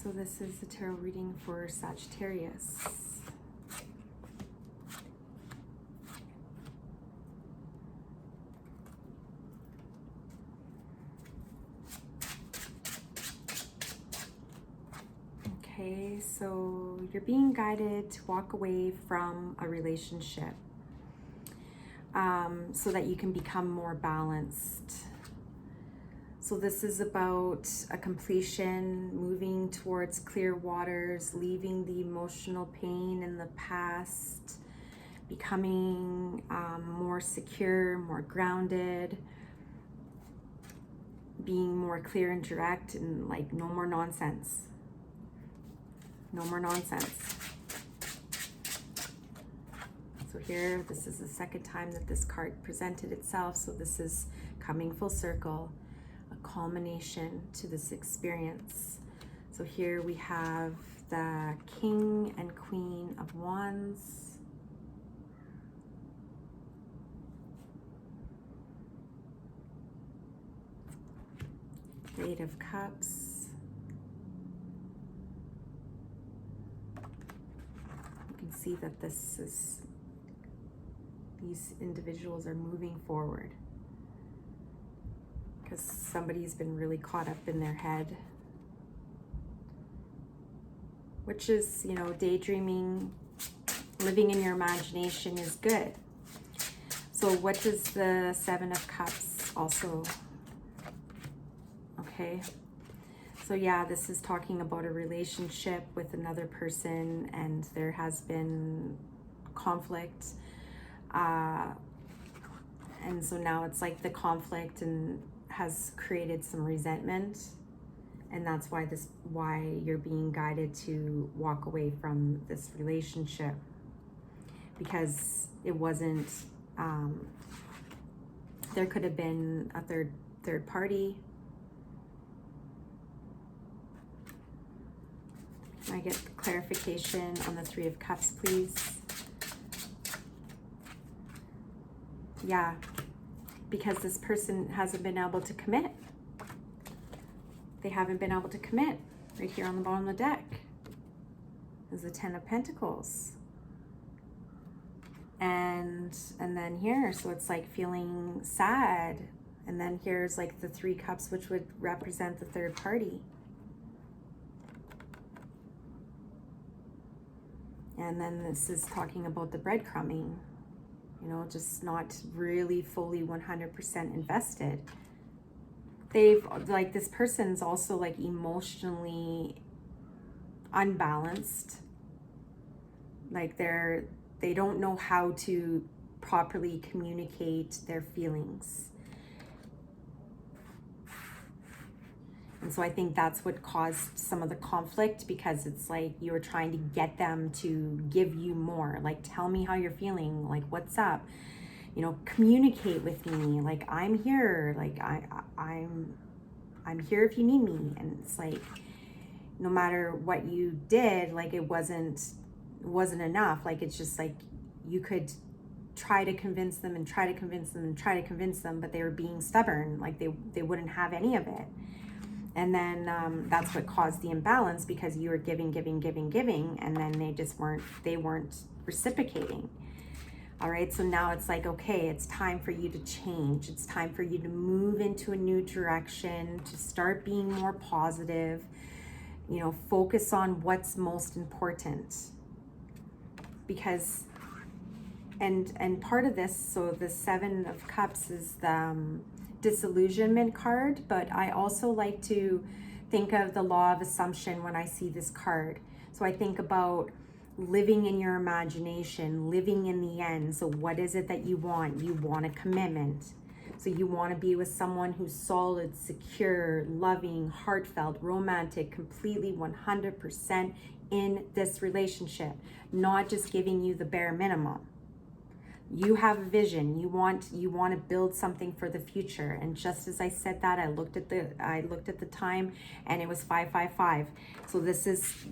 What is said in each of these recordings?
So this is the tarot reading for Sagittarius. Okay, so you're being guided to walk away from a relationship so that you can become more balanced. So this is about a completion, moving towards clear waters, leaving the emotional pain in the past, becoming more secure, more grounded, being more clear and direct, and like no more nonsense. No more nonsense. So here, this is the second time that this card presented itself. So this is coming full circle, a culmination to this experience. So here we have the King and Queen of Wands. The Eight of Cups. See that these individuals are moving forward because somebody's been really caught up in their head, which is, you know, daydreaming, living in your imagination is good. So what does the Seven of Cups also? Okay. So yeah, this is talking about a relationship with another person, and there has been conflict. And so now it's like the conflict and has created some resentment. And that's why you're being guided to walk away from this relationship, because it wasn't, there could have been a third party. Can I get clarification on the Three of Cups, please? Yeah, because this person hasn't been able to commit. They haven't been able to commit. Right here on the bottom of the deck is the Ten of Pentacles. And then here, so it's like feeling sad. And then here's like the Three Cups, which would represent the third party. And then this is talking about the breadcrumbing, you know, just not really fully 100% invested. This person's also like emotionally unbalanced. Like they don't know how to properly communicate their feelings. And so I think that's what caused some of the conflict, because it's like you were trying to get them to give you more. Like, tell me how you're feeling. Like, what's up? You know, communicate with me. Like, I'm here. Like, I'm here if you need me. And it's like, no matter what you did, like it wasn't enough. Like, it's just like you could try to convince them and try to convince them and try to convince them, but they were being stubborn. Like they wouldn't have any of it. And then that's what caused the imbalance, because you were giving, and then they weren't reciprocating. All right, so now it's like, okay, it's time for you to change. It's time for you to move into a new direction, to start being more positive, you know, focus on what's most important. Because, and part of this, so the Seven of Cups is the disillusionment card, but I also like to think of the law of assumption when I see this card. So I think about living in your imagination, living in the end. So what is it that you want? You want a commitment. So you want to be with someone who's solid, secure, loving, heartfelt, romantic, completely 100% in this relationship, not just giving you the bare minimum. You have a vision. You want to build something for the future. And just as I said that, I looked at the time, and it was 555. So this is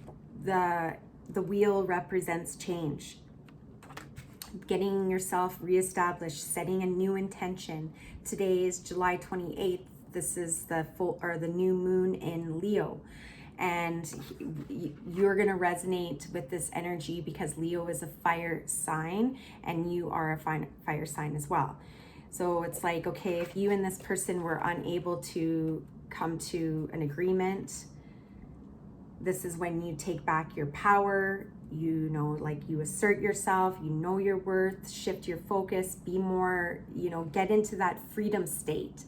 the wheel represents change. Getting yourself reestablished, setting a new intention. Today is July 28th. This is the new moon in Leo. and you're going to resonate with this energy because Leo is a fire sign and you are a fire sign as well. So it's like, okay, if you and this person were unable to come to an agreement, this is when you take back your power, you know, like you assert yourself, you know your worth, shift your focus, be more, you know, get into that freedom state.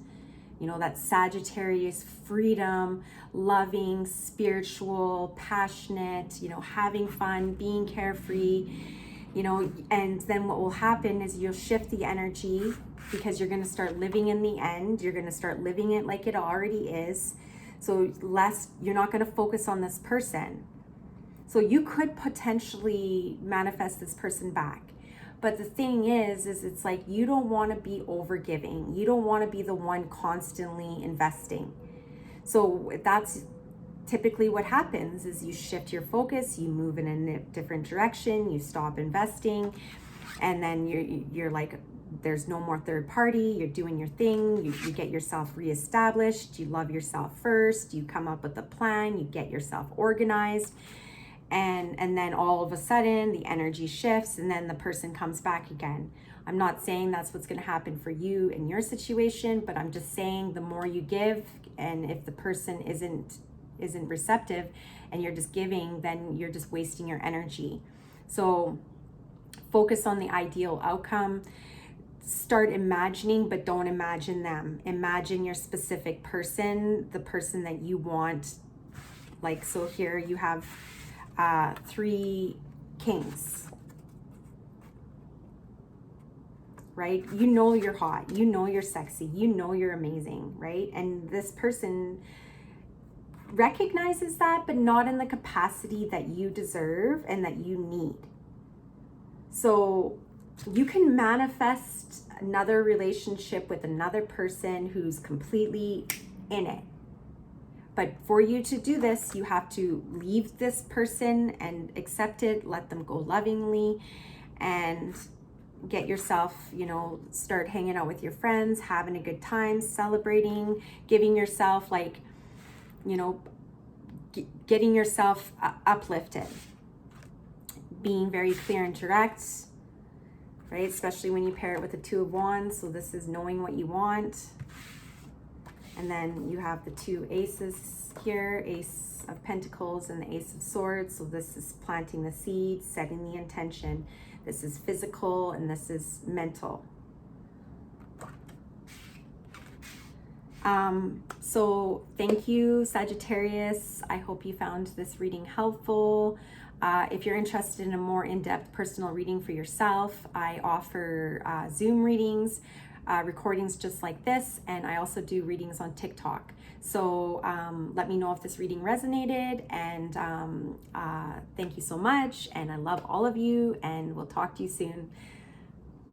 You know, that Sagittarius freedom, loving, spiritual, passionate, you know, having fun, being carefree, you know, and then what will happen is you'll shift the energy because you're going to start living in the end. You're going to start living it like it already is. So you're not going to focus on this person. So you could potentially manifest this person back. But the thing is it's like you don't want to be overgiving. You don't want to be the one constantly investing. So that's typically what happens is you shift your focus, you move in a different direction, you stop investing, and then you're like, there's no more third party, you're doing your thing, you get yourself reestablished, you love yourself first, you come up with a plan, you get yourself organized. And then all of a sudden the energy shifts and then the person comes back again. I'm not saying that's what's going to happen for you in your situation, but I'm just saying the more you give, and if the person isn't receptive and you're just giving, then you're just wasting your energy. So focus on the ideal outcome. Start imagining, but don't imagine them. Imagine your specific person, the person that you want. Like, so here you have 3 kings, right? You know you're hot, you know you're sexy, you know you're amazing, right? And this person recognizes that, but not in the capacity that you deserve and that you need. So you can manifest another relationship with another person who's completely in it. But for you to do this, you have to leave this person and accept it, let them go lovingly, and get yourself, you know, start hanging out with your friends, having a good time, celebrating, giving yourself, like, you know, getting yourself uplifted, being very clear and direct, right? Especially when you pair it with the 2 of Wands. So this is knowing what you want. And then you have the 2 aces here, Ace of Pentacles and the Ace of Swords. So this is planting the seed, setting the intention. This is physical and this is mental. So thank you, Sagittarius. I hope you found this reading helpful. If you're interested in a more in-depth personal reading for yourself, I offer Zoom readings, recordings just like this, and I also do readings on TikTok. So let me know if this reading resonated, and thank you so much, and I love all of you, and we'll talk to you soon.